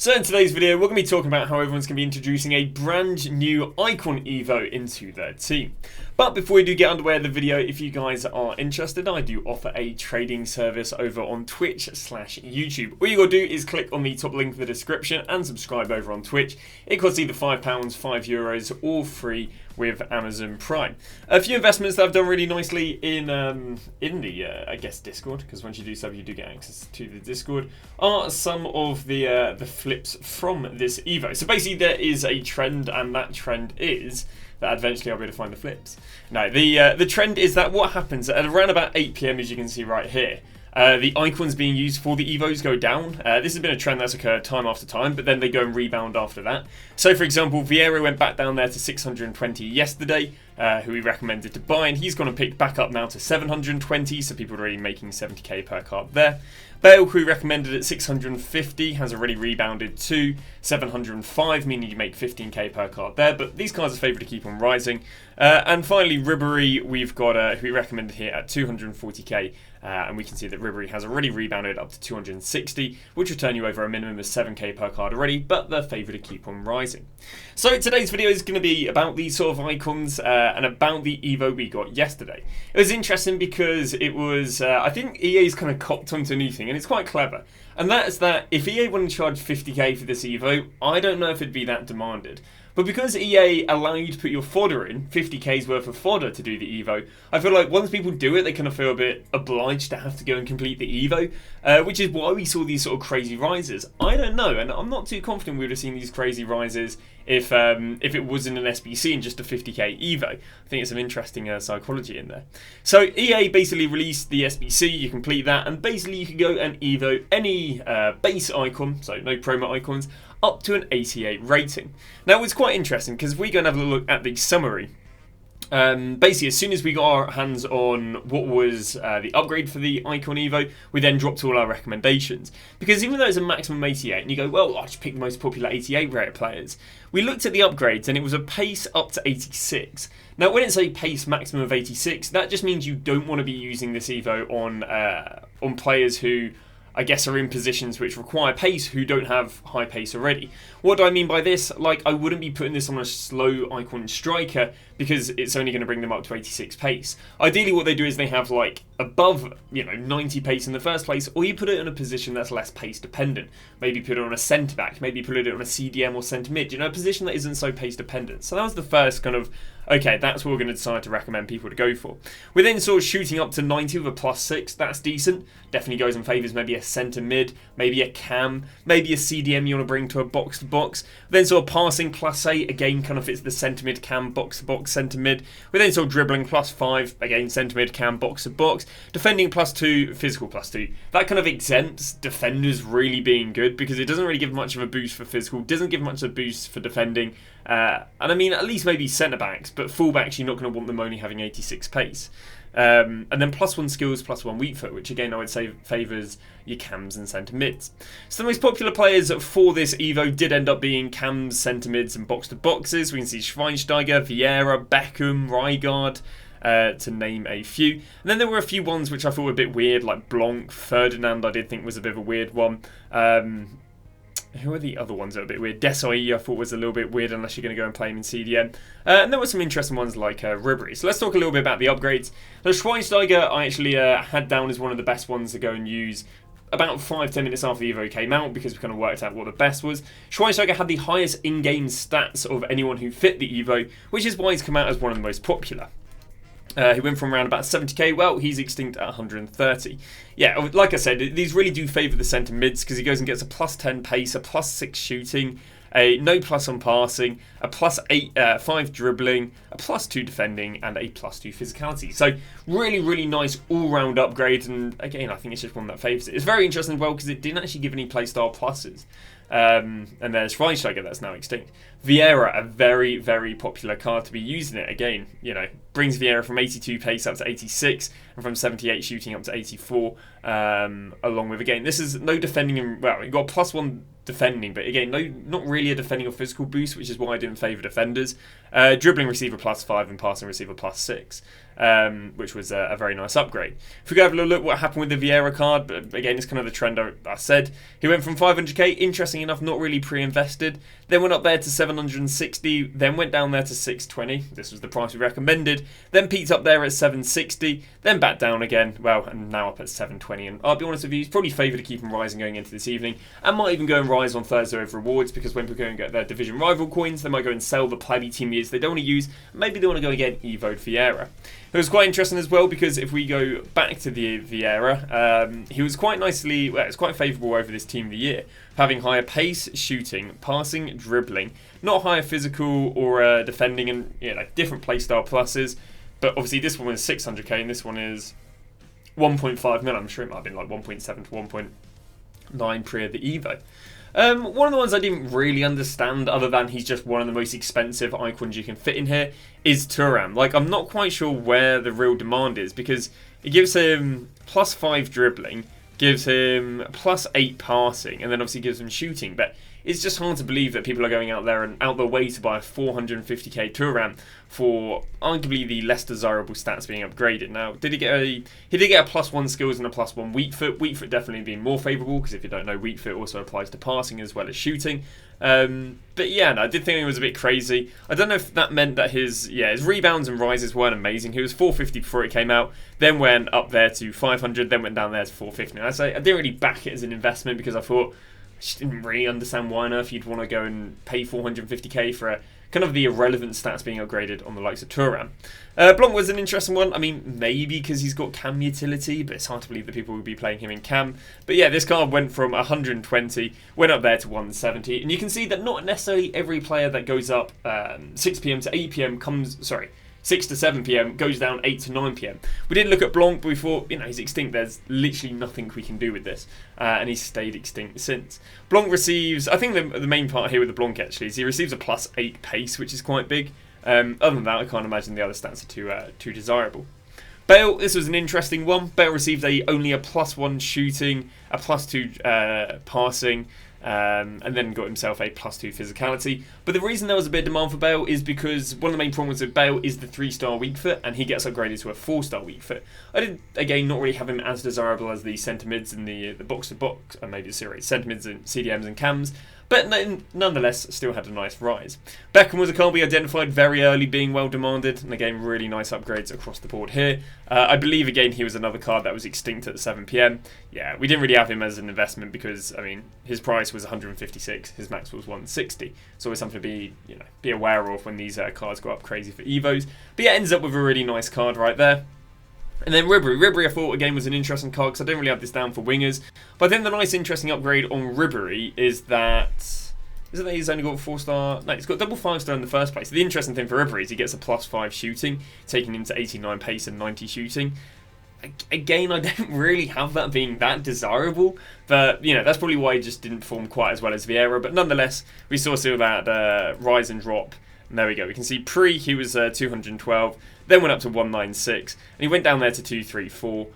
So in today's video, we're going to be talking about how everyone's going to be introducing a brand new Icon Evo into their team. But before we do get underway with the video, if you guys are interested, I do offer a trading service over on Twitch/YouTube. All you got to do is click on the top link in the description and subscribe over on Twitch. It costs either £5, €5, or free with Amazon Prime. A few investments that I've done really nicely in the I guess Discord, because once you do sub, you do get access to the Discord, are some of the flips from this Evo. So basically, there is a trend, and that trend is that eventually I'll be able to find the flips. Now, the trend is that what happens at around about 8 PM, as you can see right here, the icons being used for the Evos go down. This has been a trend that's occurred time after time, but then they go and rebound after that. So, for example, Vieira went back down there to 620 yesterday, who we recommended to buy, and he's gone and picked back up now to 720, so people are already making 70k per card there. Bale, who we recommended at 650, has already rebounded to 705, meaning you make 15k per card there, but these cards are favoured to keep on rising. And finally, Ribery, we've got who we recommended here at 240k, and we can see that Ribery has already rebounded up to 260, which will turn you over a minimum of 7k per card already, but they're favoured to keep on rising. So today's video is going to be about these sort of icons and about the Evo we got yesterday. It was interesting because it was, I think EA's kind of copped onto a new thing, and it's quite clever. And that is that if EA wanted to charge 50k for this Evo, I don't know if it'd be that demanded. But because EA allow you to put your fodder in, 50k's worth of fodder to do the Evo, I feel like once people do it, they kind of feel a bit obliged to have to go and complete the Evo, which is why we saw these sort of crazy rises. I don't know, and I'm not too confident we would have seen these crazy rises if it wasn't an SBC and just a 50k Evo. I think it's some interesting psychology in there. So EA basically released the SBC, you complete that, and basically you can go and Evo any base icon, so no promo icons, up to an 88 rating. Now it's quite interesting because if we go and have a look at the summary, basically as soon as we got our hands on what was the upgrade for the Icon Evo, we then dropped all our recommendations. Because even though it's a maximum 88, and you go, well, I just picked the most popular 88 rated players, we looked at the upgrades and it was a pace up to 86. Now when it's a pace maximum of 86, that just means you don't want to be using this Evo on players who, I guess, are in positions which require pace who don't have high pace already. What do I mean by this? Like, I wouldn't be putting this on a slow icon striker because it's only going to bring them up to 86 pace. Ideally, what they do is they have like above, 90 pace in the first place, or you put it in a position that's less pace dependent. Maybe put it on a centre back, maybe put it on a CDM or centre mid, a position that isn't so pace dependent. So that was the first kind of, okay, that's what we're going to decide to recommend people to go for. We then saw shooting up to 90 with a +6, that's decent. Definitely goes in favours maybe a centre mid, maybe a cam, maybe a CDM you want to bring to a box to box. Then saw passing +8, again kind of fits the centre mid, cam, box to box, centre mid. We then saw dribbling +5, again centre mid, cam, box to box. Defending +2, physical +2. That kind of exempts defenders really being good because it doesn't really give much of a boost for physical, doesn't give much of a boost for defending. And I mean, at least maybe centre backs, but full backs you're not going to want them only having 86 pace. And then +1 skills, +1 weak foot, which again I would say favours your cams and centre mids. So the most popular players for this Evo did end up being cams, centre mids and box to boxes. We can see Schweinsteiger, Vieira, Beckham, Rijgaard, to name a few. And then there were a few ones which I thought were a bit weird, like Blanc, Ferdinand I did think was a bit of a weird one. Who are the other ones that are a bit weird? Desai I thought was a little bit weird unless you're going to go and play him in CDM. And there were some interesting ones like Ribery. So let's talk a little bit about the upgrades. The Schweinsteiger I actually had down as one of the best ones to go and use about 5-10 minutes after the Evo came out because we kind of worked out what the best was. Schweinsteiger had the highest in-game stats of anyone who fit the Evo, which is why he's come out as one of the most popular. He went from around about 70k, well, he's extinct at 130. Yeah, like I said, these really do favour the centre mids because he goes and gets a +10 pace, a +6 shooting, a no plus on passing, a +8, 5 dribbling, a +2 defending, and a +2 physicality. So really, really nice all-round upgrade, and again, I think it's just one that favours it. It's very interesting as well because it didn't actually give any playstyle pluses. And there's Schweinsteiger that's now extinct. Vieira, a very, very popular card to be using it. Again, brings Vieira from 82 pace up to 86 and from 78 shooting up to 84. Along with, again, this is no defending, well, you've got a +1 defending, but again, not really a defending or physical boost, which is why I didn't favour defenders. Dribbling receiver +5 and passing receiver +6. which was a very nice upgrade. If we go have a little look what happened with the Vieira card, but again, it's kind of the trend I said. He went from 500k, interesting enough, not really pre-invested, then went up there to 760, then went down there to 620. This was the price we recommended. Then peaked up there at 760, then back down again, well, and now up at 720. And I'll be honest with you, it's probably favour to keep him rising going into this evening, and might even go and rise on Thursday over rewards, because when people go and get their division rival coins, they might go and sell the plebby team years they don't want to use. Maybe they want to go and get Evo'd Vieira. It was quite interesting as well, because if we go back to the Vieira, he was quite nicely, well, it's quite favourable over this team of the year, having higher pace, shooting, passing, dribbling, not higher physical or defending, and different playstyle pluses. But obviously this one was 600k and this one is 1.5 mil. I'm sure it might have been like 1.7 to 1.9 pre the Evo. One of the ones I didn't really understand, other than he's just one of the most expensive icons you can fit in here, is Thuram. Like, I'm not quite sure where the real demand is, because it gives him +5 dribbling, gives him +8 passing, and then obviously gives him shooting. But it's just hard to believe that people are going out there and out their way to buy a 450k Thuram for arguably the less desirable stats being upgraded. Now, he did get a +1 skills and a +1 weak foot. Weak foot definitely being more favourable, because if you don't know, weak foot also applies to passing as well as shooting. But yeah, no, I did think it was a bit crazy. I don't know if that meant that his rebounds and rises weren't amazing. He was 450 before it came out, then went up there to 500, then went down there to 450. And I didn't really back it as an investment, because I thought, I just didn't really understand why on earth you'd want to go and pay 450k for a kind of the irrelevant stats being upgraded on the likes of Thuram. Blanc was an interesting one. I mean, maybe because he's got cam utility, but it's hard to believe that people would be playing him in cam. But yeah, this card went from 120, went up there to 170, and you can see that not necessarily every player that goes up 6 PM to 8 PM 6 to 7 PM goes down 8 to 9 PM. We did look at Blanc, but we thought, he's extinct. There's literally nothing we can do with this. And he's stayed extinct since. Blanc receives, I think the main part here with the Blanc actually is he receives a +8 pace, which is quite big. Other than that, I can't imagine the other stats are too desirable. Bale, this was an interesting one. Bale received only a +1 shooting, a +2 passing, and then got himself a +2 physicality. But the reason there was a bit of demand for Bale is because one of the main problems with Bale is the 3-star weak foot, and he gets upgraded to a 4-star weak foot. I did, again, not really have him as desirable as the centre mids and the box-to-box, or maybe centre mids and CDMs and cams, but nonetheless still had a nice rise. Beckham was a card we identified very early being well demanded, and again really nice upgrades across the board here. I believe again he was another card that was extinct at 7 PM. Yeah, we didn't really have him as an investment because, I mean, his price was 156, his max was 160. It's always something to be aware of when these cards go up crazy for Evos. But yeah, ends up with a really nice card right there. And then Ribery, I thought, again, was an interesting card because I don't really have this down for wingers. But I think the nice, interesting upgrade on Ribery is that he's only got 4-star? No, he's got double 5-star in the first place. The interesting thing for Ribery is he gets a +5 shooting, taking him to 89 pace and 90 shooting. Again, I don't really have that being that desirable, but that's probably why he just didn't perform quite as well as Vieira. But nonetheless, we saw that rise and drop. And there we go. We can see he was 212, then went up to 196, and he went down there to 234,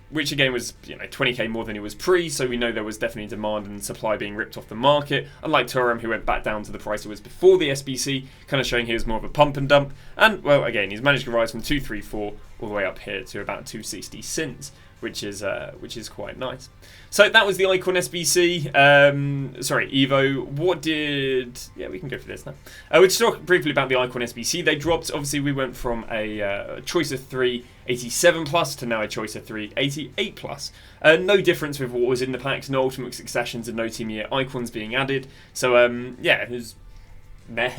which again was 20k more than he was pre. So we know there was definitely demand and supply being ripped off the market. Unlike Thuram, who went back down to the price it was before the SBC, kind of showing he was more of a pump and dump. And well, again, he's managed to rise from 234 all the way up here to about 260 since, which is quite nice. So that was the Icon SBC. Evo. We can go for this now. We'll just talk briefly about the Icon SBC. They dropped. Obviously, we went from a choice of 3 87 plus to now a choice of 3 88 plus. No difference with what was in the packs. No ultimate successions and no team year icons being added. So it was meh.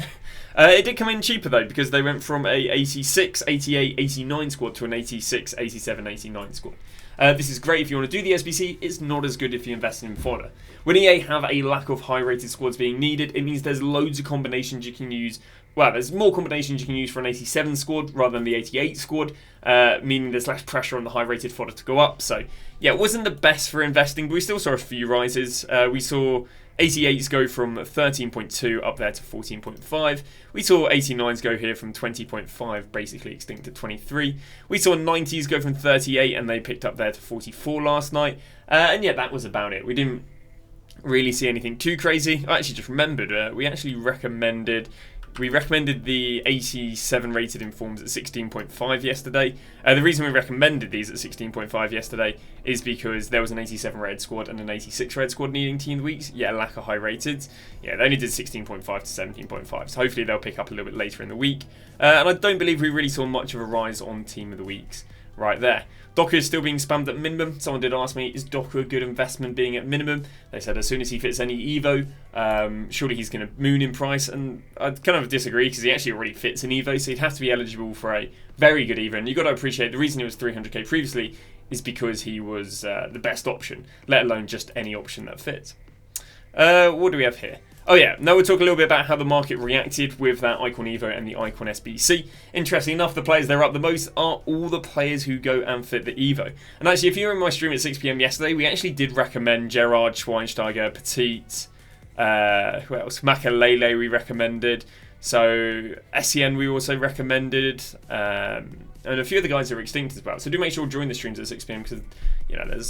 It did come in cheaper though, because they went from a 86, 88, 89 squad to an 86, 87, 89 squad. This is great if you want to do the SBC. It's not as good if you invest in fodder. When EA have a lack of high-rated squads being needed, it means there's loads of combinations you can use. Well, there's more combinations you can use for an 87 squad rather than the 88 squad, meaning there's less pressure on the high-rated fodder to go up. So, yeah, it wasn't the best for investing, but we still saw a few rises. We saw 88s go from 13.2 up there to 14.5. We saw 89s go here from 20.5, basically extinct to 23. We saw 90s go from 38 and they picked up there to 44 last night. And yeah, that was about it. We didn't really see anything too crazy. I actually just remembered we actually recommended We recommended the 87 rated informs at 16.5 yesterday. The reason we recommended these at 16.5 yesterday is because there was an 87 rated squad and an 86 rated squad needing team of the weeks. Yeah, lack of high rated. Yeah, they only did 16.5 to 17.5, so hopefully they'll pick up a little bit later in the week. And I don't believe we really saw much of a rise on team of the weeks right there. Docker is still being spammed at minimum. Someone did ask me, is Docker a good investment being at minimum? They said as soon as he fits any Evo, surely he's going to moon in price. And I kind of disagree because he actually already fits an Evo, so he'd have to be eligible for a very good Evo. And you've got to appreciate the reason he was 300k previously is because he was the best option, let alone just any option that fits. What do we have here? Oh yeah, now we'll talk a little bit about how the market reacted with that Icon Evo and the Icon SBC. Interestingly enough, the players that are up the most are all the players who go and fit the Evo. And actually, if you were in my stream at 6 PM yesterday, we actually did recommend Gerard, Schweinsteiger, Petit, who else? Makalele we recommended. So SEN we also recommended, and a few of the guys are extinct as well. So do make sure during the streams at 6 PM because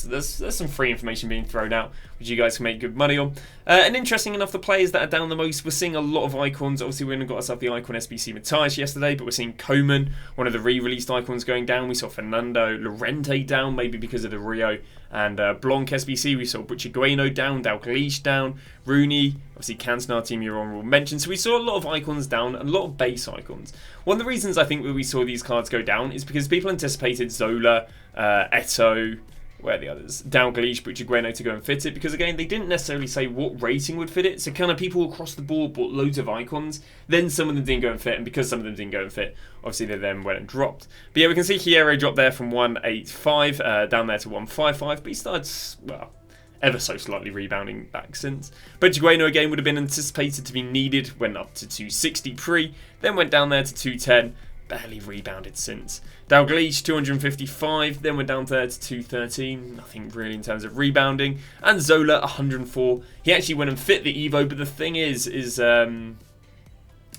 there's some free information being thrown out which you guys can make good money on. And interesting enough, the players that are down the most, we're seeing a lot of icons. Obviously, we only got ourselves the Icon SBC Matthias yesterday, but we're seeing Coman, one of the re-released icons, going down. We saw Fernando Llorente down, maybe because of the Rio and Blanc SBC. We saw Buchigueno down, Dalglish down, Rooney, obviously Cantona, team your honourable mention. So we saw a lot of icons down, and a lot of base icons. One of the reasons I think that we saw these cards go down is because people anticipated Zola, Eto'o, where are the others? Dalglish, Buchigueno to go and fit it, because again, they didn't necessarily say what rating would fit it, so kind of people across the board bought loads of icons, then some of them didn't go and fit, and because some of them didn't go and fit, obviously they then went and dropped. But yeah, we can see Hierro dropped there from 185 down there to 155, but he started, well, ever so slightly rebounding back since. Buchigueno again would have been anticipated to be needed, went up to 260 pre, then went down there to 210, barely rebounded since. Dalglish 255, then went down there to 213, nothing really in terms of rebounding. And Zola 104, he actually went and fit the Evo, but the thing is I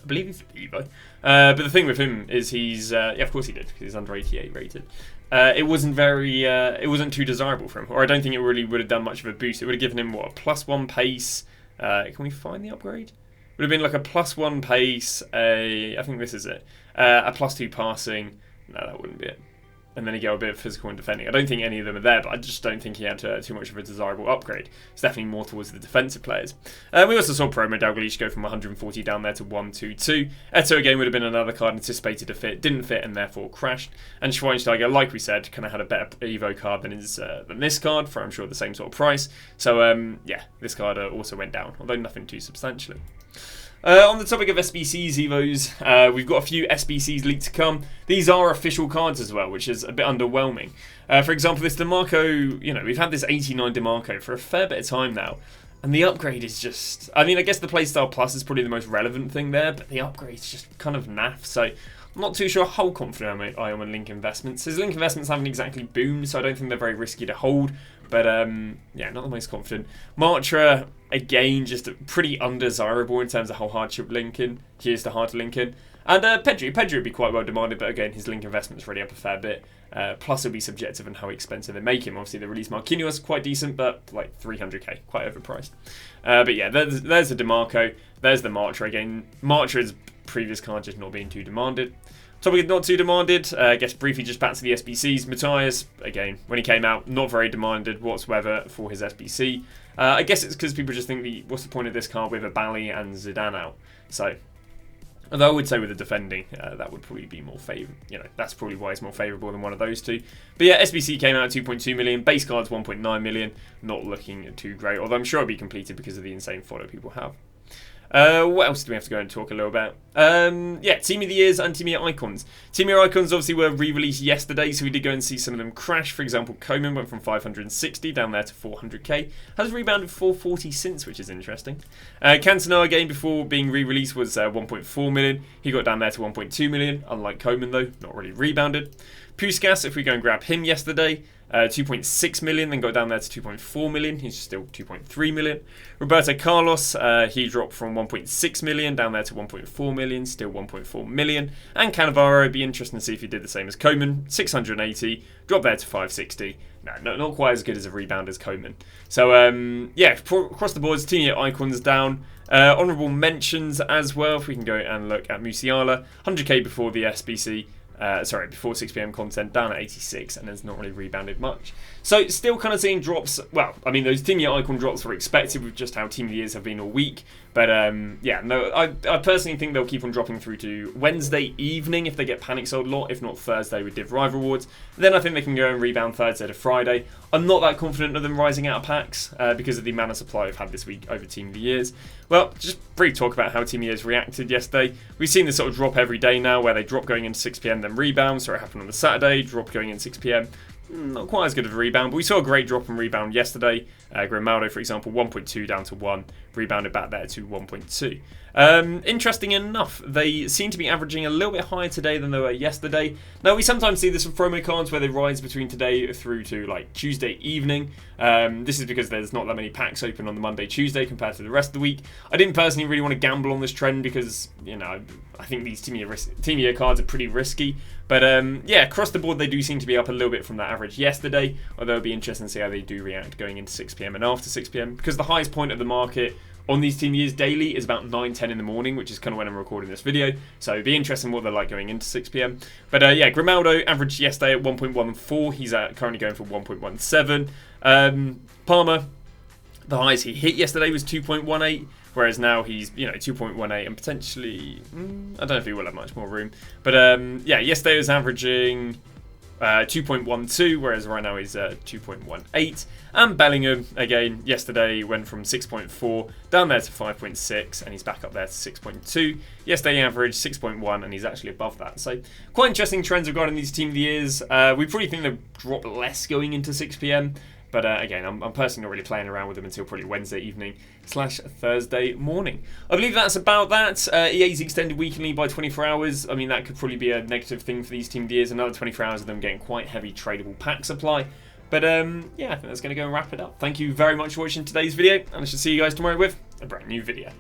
believe he's the Evo. But the thing with him is he's, yeah, of course he did, because he's under 88 rated. It wasn't too desirable for him, or I don't think it really would have done much of a boost. It would have given him, what, a +1 pace. Can we find the upgrade? Would have been like a +1 pace, I think this is it, a +2 passing. No, that wouldn't be it. And then he got a bit of physical and defending. I don't think any of them are there, but I just don't think he had too much of a desirable upgrade. It's definitely more towards the defensive players. We also saw Promo Dalglish go from 140 down there to 122. Eto'o again would have been another card anticipated to fit, didn't fit, and therefore crashed. And Schweinsteiger, like we said, kind of had a better Evo card than this card for, I'm sure, the same sort of price. So yeah, this card also went down, although nothing too substantially. On the topic of SBCs, Evos, we've got a few SBCs leaked to come. These are official cards as well, which is a bit underwhelming. For example, this DeMarco, we've had this 89 DeMarco for a fair bit of time now. And the upgrade is just, I mean, I guess the Playstyle Plus is probably the most relevant thing there, but the upgrade is just kind of naff. So I'm not too sure how confident I am on Link Investments. His Link Investments haven't exactly boomed, so I don't think they're very risky to hold. But yeah, not the most confident. Martra, again, just pretty undesirable in terms of how hard to link in. He is the hard to link in. And Pedri would be quite well demanded, but again, his Link Investment's already up a fair bit. Plus, it'll be subjective on how expensive they make him. Obviously, the release Marquinhos quite decent, but like 300k, quite overpriced. But yeah, there's the DeMarco. There's the Martra again. Martra's previous card just not being too demanded. Topic not too demanded, I guess briefly just back to the SBCs. Matthias, again, when he came out, not very demanded whatsoever for his SBC. I guess it's because people just think, what's the point of this card with a Bally and Zidane out? So, although I would say with the defending, that would probably be more favourable. That's probably why it's more favourable than one of those two. But yeah, SBC came out at 2.2 million, base cards 1.9 million, not looking too great, although I'm sure it'll be completed because of the insane fodder people have. What else do we have to go and talk a little about? Yeah, Team of the Years and Team of the Year Icons. Team of the Year Icons obviously were re-released yesterday, so we did go and see some of them crash. For example, Coman went from 560 down there to 400k. Has rebounded 440 since, which is interesting. Cantona again before being re-released was 1.4 million. He got down there to 1.2 million, unlike Coman though, not really rebounded. Puskas, if we go and grab him yesterday, 2.6 million, then go down there to 2.4 million. He's still 2.3 million. Roberto Carlos, he dropped from 1.6 million down there to 1.4 million, still 1.4 million. And Cannavaro, be interesting to see if he did the same as Coman, 680, dropped there to 560. No, not quite as good as a rebound as Coman. So, yeah, across the boards, team year icons down. Honourable mentions as well, if we can go and look at Musiala, 100k before the SBC. Before 6pm content, down at 86, and has not really rebounded much. So still kind of seeing drops. Well, I mean, those team year icon drops were expected with just how team of the years have been all week. But yeah, no, I personally think they'll keep on dropping through to Wednesday evening if they get panic sold a lot, if not Thursday with Div Rival Rewards. Then I think they can go and rebound Thursday to Friday. I'm not that confident of them rising out of packs because of the amount of supply we've had this week over team of the years. Well, just brief talk about how team of the years reacted yesterday. We've seen this sort of drop every day now, where they drop going into 6pm, then rebound. So it happened on the Saturday, drop going in 6pm. Not quite as good of a rebound, but we saw a great drop and rebound yesterday. Grimaldo, for example, 1.2 down to 1, rebounded back there to 1.2. Interesting enough, they seem to be averaging a little bit higher today than they were yesterday. Now, we sometimes see this with promo cards where they rise between today through to like Tuesday evening. This is because there's not that many packs open on the Monday, Tuesday compared to the rest of the week. I didn't personally really want to gamble on this trend because, you know, I think these team year cards are pretty risky. But yeah, across the board, they do seem to be up a little bit from that average yesterday. Although it'll be interesting to see how they do react going into 6pm and after 6pm. Because the highest point of the market on these team years daily is about 9-10 in the morning, which is kind of when I'm recording this video. So it'll be interesting what they're like going into 6pm. But yeah, Grimaldo averaged yesterday at 1.14. He's currently going for 1.17. Palmer, the highest he hit yesterday was 2.18. Whereas now he's, 2.18 and potentially, I don't know if he will have much more room. But yeah, yesterday was averaging 2.12, whereas right now he's 2.18. And Bellingham, again, yesterday went from 6.4 down there to 5.6, and he's back up there to 6.2. Yesterday he averaged 6.1, and he's actually above that. So quite interesting trends regarding these team of the years. We probably think they'll drop less going into 6pm. But again, I'm personally not really playing around with them until probably Wednesday evening / Thursday morning. I believe that's about that. EA's extended weekly by 24 hours. I mean, that could probably be a negative thing for these team of the years. Another 24 hours of them getting quite heavy tradable pack supply. But yeah, I think that's going to go and wrap it up. Thank you very much for watching today's video, and I shall see you guys tomorrow with a brand new video.